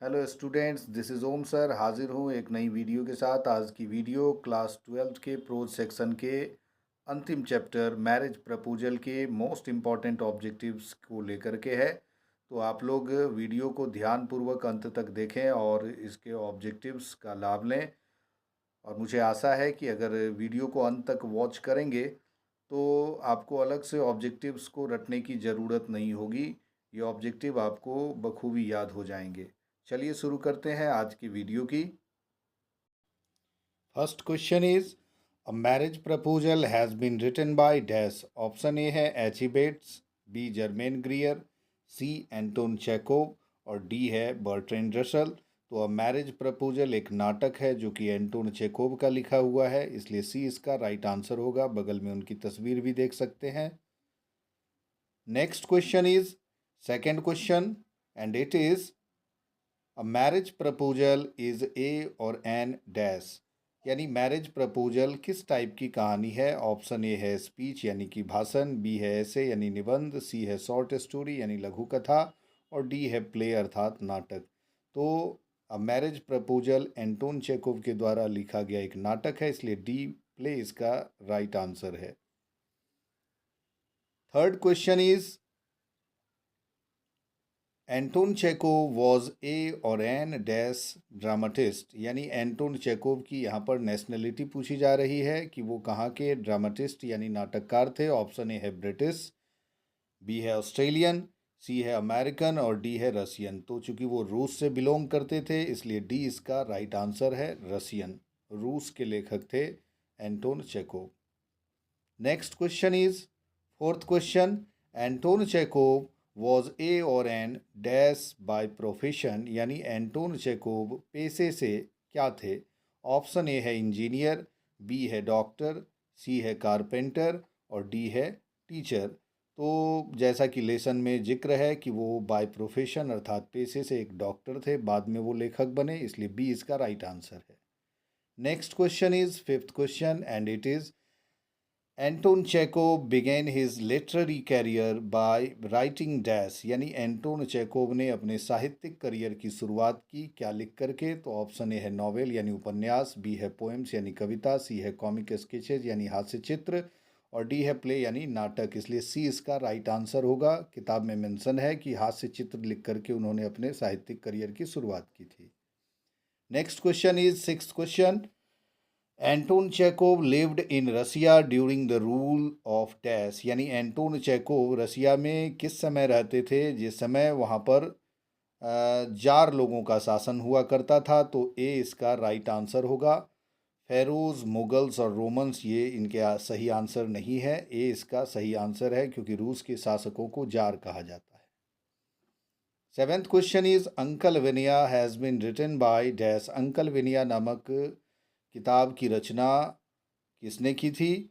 Hello students, this is Om sir. हाजिर हूँ एक नई वीडियो के साथ। आज की वीडियो क्लास 12th के प्रोज सेक्शन के अंतिम चैप्टर मैरिज प्रपोजल के मोस्ट इम्पॉर्टेंट ऑब्जेक्टिव्स को लेकर के है। तो आप लोग वीडियो को ध्यानपूर्वक अंत तक देखें और इसके ऑब्जेक्टिव्स का लाभ लें। और मुझे आशा है कि अगर वीडियो को अंत तक वॉच करेंगे तो आपको अलग से ऑब्जेक्टिव्स को रटने की ज़रूरत नहीं होगी। ये ऑब्जेक्टिव आपको बखूबी याद हो जाएंगे। चलिए शुरू करते हैं आज की वीडियो की। First question is a marriage proposal has been written by dash. Option A है H E Bates, B Germaine Greer, C Anton Chekhov और डी है बर्ट्रेंड रसल। तो अ मैरिज प्रपोजल एक नाटक है जो कि एंटोन चेकोव का लिखा हुआ है, इसलिए सी इसका राइट आंसर होगा। बगल में उनकी तस्वीर भी देख सकते हैं। Next question is second question and it is a marriage proposal is a और एन डैश। यानी मैरिज प्रपोजल किस टाइप की कहानी है। ऑप्शन ए है स्पीच यानी कि भाषण, बी है ऐसे यानी निबंध, सी है शॉर्ट स्टोरी यानी लघु कथा और डी है प्ले अर्थात नाटक। तो a marriage proposal Anton Chekhov के द्वारा लिखा गया एक नाटक है, इसलिए डी प्ले इसका राइट आंसर है। Third question is Anton Chekhov was a और एन डैश ड्रामाटिस्ट। यानी एंटोन चेकोव की यहाँ पर नेशनलिटी पूछी जा रही है कि वो कहाँ के ड्रामाटिस्ट यानी नाटककार थे। ऑप्शन ए है ब्रिटिश, बी है ऑस्ट्रेलियन, सी है अमेरिकन और डी है रसियन। तो चूंकि वो रूस से बिलोंग करते थे इसलिए डी इसका राइट आंसर है, रसियन। रूस के लेखक थे Anton Chekhov. Next question is fourth question Anton Chekhov was a और एन डैश बाय प्रोफेशन। यानी एंटोन चेकोव पेशे से क्या थे। ऑप्शन ए है इंजीनियर, बी है डॉक्टर, सी है कारपेंटर और डी है टीचर। तो जैसा कि लेसन में जिक्र है कि वो बाय प्रोफेशन अर्थात पेशे से एक डॉक्टर थे, बाद में वो लेखक बने, इसलिए बी इसका राइट आंसर है। Next question is fifth question and it is Anton Chekhov began his literary career by writing dash। यानी एंटोन चेकोव ने अपने साहित्यिक करियर की शुरुआत की क्या लिख करके। तो ऑप्शन ए है नॉवेल यानी उपन्यास, बी है पोएम्स यानी कविता, सी है कॉमिक स्केचेज यानी हास्य चित्र और डी है प्ले यानी नाटक। इसलिए सी इसका राइट आंसर होगा। किताब में मेंशन है कि हास्य चित्र लिख करके उन्होंने अपने साहित्यिक करियर की शुरुआत की थी। Next question is six question Anton Chekhov lived in Russia during the rule of dash. यानी एंटोन चेकोव रसिया में किस समय रहते थे जिस समय वहाँ पर जार लोगों का शासन हुआ करता था। तो ए इसका राइट आंसर होगा। फेरोज, मुगल्स और रोमन्स ये इनके सही आंसर नहीं है। ए इसका सही आंसर है क्योंकि रूस के शासकों को जार कहा जाता है। Seventh question is Uncle Vanya has been written by dash. Uncle Vanya नामक किताब की रचना किसने की थी।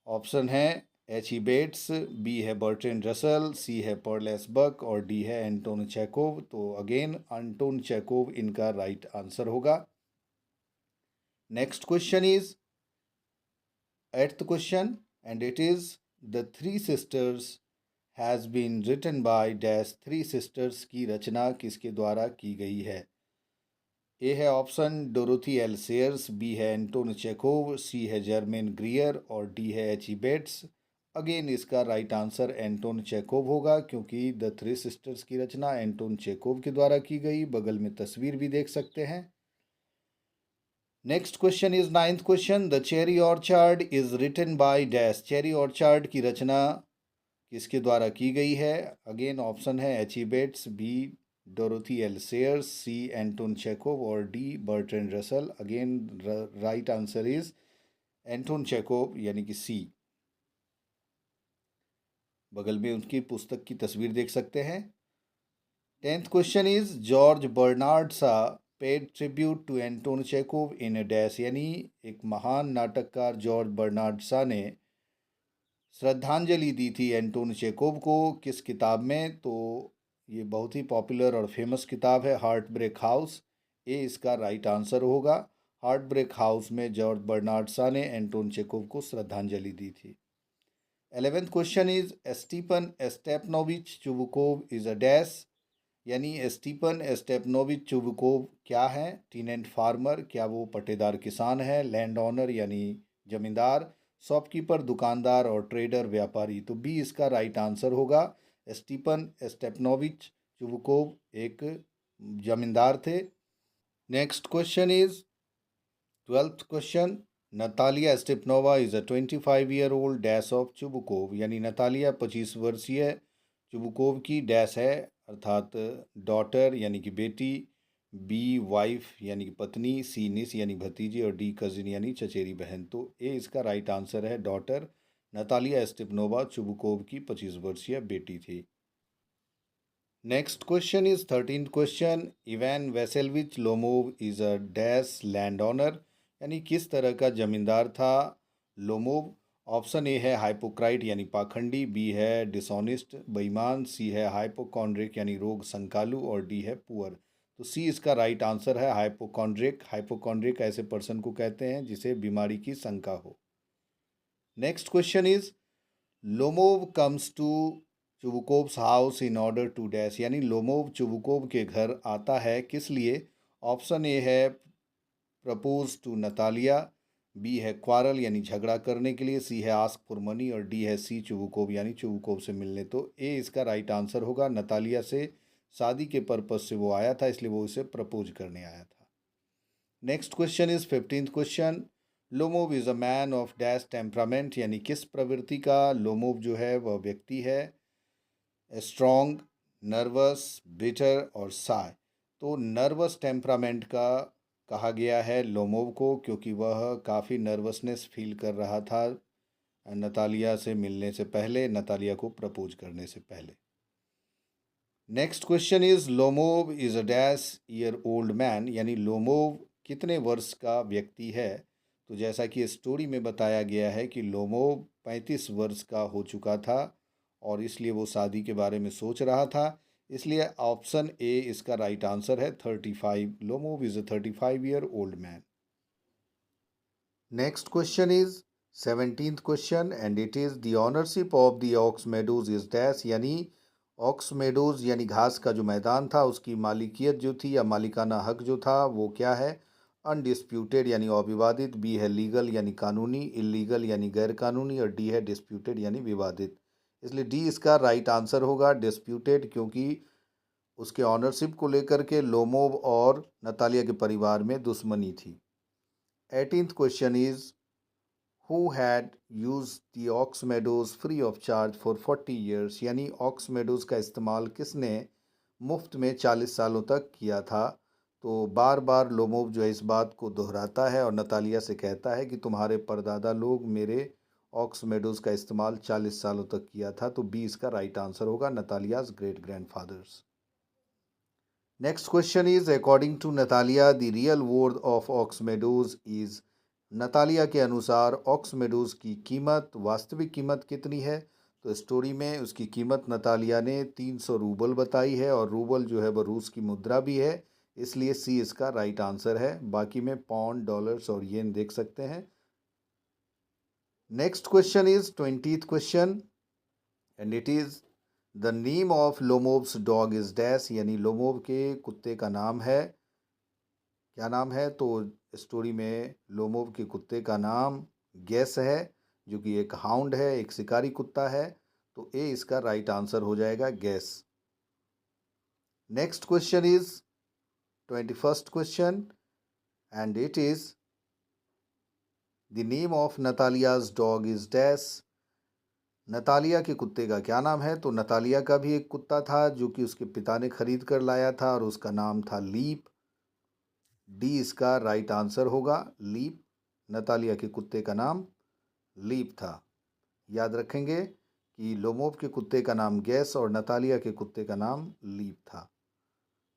ऑप्शन है एच ई बेट्स, बी है बर्ट्रेंड रसल, सी है पर्लेस बक और डी है एंटोन चेकोव। तो अगेन एंटोन चेकोव इनका राइट आंसर होगा। Next question is eighth question and it is the Three Sisters has been written by dash. Three Sisters की रचना किसके द्वारा की गई है। ए है option Dorothy L Sayers, B है एंटोन चेकोव, सी है जर्मेन ग्रियर और डी है एच ई बेट्स। अगेन इसका राइट आंसर एंटोन चेकोव होगा क्योंकि द थ्री सिस्टर्स की रचना एंटोन चेकोव के द्वारा की गई। बगल में तस्वीर भी देख सकते हैं। Next question is ninth question the Cherry Orchard is written by dash. Cherry Orchard की रचना किसके द्वारा की गई है। अगेन ऑप्शन है H E Bates, B Dorothy L Sayers, C Anton Chekhov और D Bertrand Russell. Again right answer is Anton Chekhov यानी कि सी। बगल में उनकी पुस्तक की तस्वीर देख सकते हैं। Tenth question is George Bernard Shaw paid tribute to Anton Chekhov in dash. यानी एक महान नाटककार जॉर्ज बर्नार्ड सा ने श्रद्धांजलि दी थी एंटोन चेकोव को किस किताब में। तो ये बहुत ही पॉपुलर और फेमस किताब है हार्ट ब्रेक हाउस। ए इसका राइट आंसर होगा। हार्ट ब्रेक हाउस में जॉर्ज बर्नार्ड शा ने एंटोन चेकोव को श्रद्धांजलि दी थी। 11th question is Stephen Stepanovich Chubukov is a dash. यानी स्टीपन स्टेपनोविच चुबुकोव क्या है? टीनेंट फार्मर, क्या वो पट्टेदार किसान है? लैंड ओनर यानी जमींदार, शॉपकीपर दुकानदार और ट्रेडर व्यापारी। तो बी इसका राइट आंसर होगा। स्टीपन स्टेपनोविच चुबुकोव एक जमींदार थे। Next question is 12th question. Natalia Stepanova is a 25-year-old dash of Chubukov, यानी नतालिया 25 वर्षीय चुबुकोव की डैश है, अर्थात डॉटर यानी कि बेटी, बी वाइफ यानी कि पत्नी, सी निस यानी भतीजी और डी कजिन यानी चचेरी बहन। तो ए इसका राइट आंसर है, डॉटर। नतालिया स्टेपनोवा चुबुकोव की 25 वर्षीय बेटी थी। Next question is 13th question. Ivan Vassilevitch Lomov is a dash landowner, यानी किस तरह का जमींदार था लोमोव? ऑप्शन ए है हाइपोक्राइट यानी पाखंडी, बी है डिसऑनेस्ट बेईमान, सी है हाइपोकॉन्ड्रिक यानी रोग संकालू और डी है पुअर। तो सी इसका राइट आंसर है, हाइपोकॉन्ड्रिक। हाइपोकॉन्ड्रिक ऐसे पर्सन को कहते हैं जिसे बीमारी की शंका हो। Next question is Lomov comes to Chubukov's house in order to dash, यानी लोमोव चुबुकोव के घर आता है किस लिए? ऑप्शन ए है प्रपोज टू नतालिया, बी है क्वारल यानी झगड़ा करने के लिए, सी है आस्क फॉर मनी और डी है सी चुबुकोव यानी चुबुकोव से मिलने। तो ए इसका राइट आंसर होगा, नतालिया से शादी के पर्पज से वो आया था, इसलिए वो उसे प्रपोज करने आया था। Next question is 15th question. Lomov is a man of dash temperament, यानी किस प्रवृत्ति का लोमोव जो है वह व्यक्ति है? स्ट्रॉन्ग, नर्वस, बिटर और साय। तो नर्वस टेम्परामेंट का कहा गया है लोमोव को, क्योंकि वह काफ़ी नर्वसनेस फील कर रहा था नतालिया से मिलने से पहले, नतालिया को प्रपोज करने से पहले। Next question is Lomov is a dash year old man, यानी लोमोव कितने वर्ष का व्यक्ति है? तो जैसा कि स्टोरी में बताया गया है कि लोमोव 35 वर्ष का हो चुका था और इसलिए वो शादी के बारे में सोच रहा था, इसलिए ऑप्शन ए इसका राइट आंसर है, 35। Lomov is a 35-year old man. Next question is 17th question and it is the ownership of the ox Meadows is dash, यानी ऑक्स मेडोज यानी घास का जो मैदान था उसकी मालिकियत जो थी या मालिकाना हक जो था वो क्या है? अनडिस्प्यूटेड यानी अविवादित, बी है लीगल यानी कानूनी, इलीगल यानी गैर कानूनी और डी है डिस्प्यूटेड यानी विवादित। इसलिए डी इसका राइट आंसर होगा, डिस्प्यूटेड, क्योंकि उसके ऑनरशिप को लेकर के लोमोव और नतालिया के परिवार में दुश्मनी थी। 18th question is who had use the ox meadows free of charge for 40 years, यानी ऑक्स मेडोज का इस्तेमाल किसने मुफ्त में 40 सालों तक किया था? तो बार बार लोमोव जो है इस बात को दोहराता है और नतालिया से कहता है कि तुम्हारे परदादा लोग मेरे ऑक्स मेडोज का इस्तेमाल 40 सालों तक किया था। तो बी इसका राइट आंसर होगा, Natalia's great grandfathers. Next question is according to Natalia the real worth of Ox Meadows is, Natalia के अनुसार ऑक्स मेडोज की कीमत, वास्तविक कीमत कितनी है? तो स्टोरी में उसकी कीमत नतालिया ने 300 रूबल बताई है और रूबल जो है वह रूस की मुद्रा भी है, इसलिए सी इसका राइट आंसर है। बाकी में पाउंड, डॉलर्स और येन देख सकते हैं। Next question is 20th question and it is the name of Lomov's dog is dash, यानी लोमोव के कुत्ते का नाम है, क्या नाम है? तो स्टोरी में लोमोव के कुत्ते का नाम गैस है, जो कि एक हाउंड है, एक शिकारी कुत्ता है। तो ए इसका राइट आंसर हो जाएगा, Guess. Next question is 21st question and it is the name of Natalia's dog is dash, Natalia के कुत्ते का क्या नाम है? तो नतालिया का भी एक कुत्ता था जो कि उसके पिता ने खरीद कर लाया था और उसका नाम था लीप। डी इसका राइट आंसर होगा, लीप। नतालिया के कुत्ते का नाम लीप था। याद रखेंगे कि लोमोव के कुत्ते का नाम गैस और नतालिया के कुत्ते का नाम लीप था।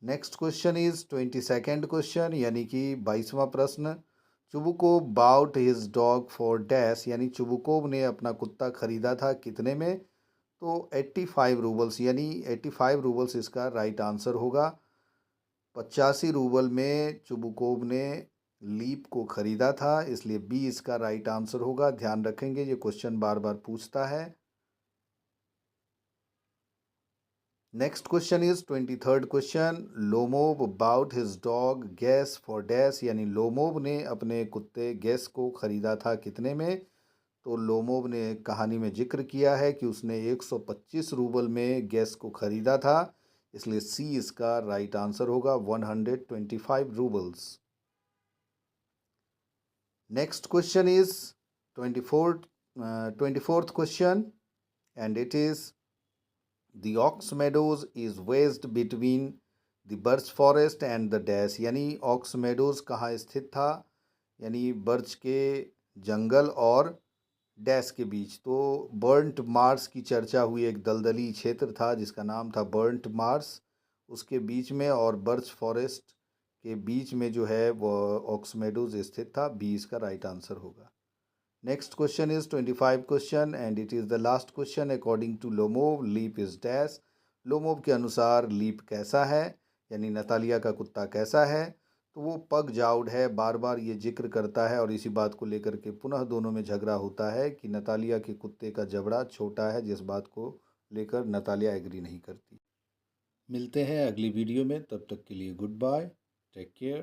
Next question is 22nd question, यानी कि 22वां प्रश्न। Chubukov about his dog for dash, यानी चुबुकोव ने अपना कुत्ता खरीदा था कितने में? तो 85 रूबल्स, यानी 85 रूबल्स इसका राइट आंसर होगा। 85 रूबल में चुबुकोव ने लीप को खरीदा था, इसलिए बी इसका राइट आंसर होगा। ध्यान रखेंगे ये क्वेश्चन बार बार पूछता है। Next question is 23rd question. Lomov bought his dog Guess for dash, यानी लोमोब ने अपने कुत्ते गैस को खरीदा था कितने में? तो लोमोब ने कहानी में जिक्र किया है कि उसने 125 रूबल में गैस को खरीदा था, इसलिए सी इसका राइट आंसर होगा, 125 roubles. Next question is 24th question and it is the ox Meadows is based between the birch forest and the dash, यानी ऑक्स मेडोज कहाँ स्थित था? यानी बर्च के जंगल और डैश के बीच। तो बर्न्ट मार्स की चर्चा हुई, एक दलदली क्षेत्र था जिसका नाम था बर्न्ट मार्स, उसके बीच में और बर्च फॉरेस्ट के बीच में जो है वो ऑक्स मेडोज स्थित था। बी इसका राइट आंसर होगा। Next question is 25 question and it is the last question. According to Lomov leap is dash, Lomov के अनुसार लीप कैसा है, यानी नतालिया का कुत्ता कैसा है? तो वो पग जाउड है, बार बार ये जिक्र करता है और इसी बात को लेकर के पुनः दोनों में झगड़ा होता है कि नतालिया के कुत्ते का जबड़ा छोटा है, जिस बात को लेकर नतालिया एग्री नहीं करती। मिलते हैं अगली वीडियो में, तब तक के लिए गुड बाय, टेक केयर।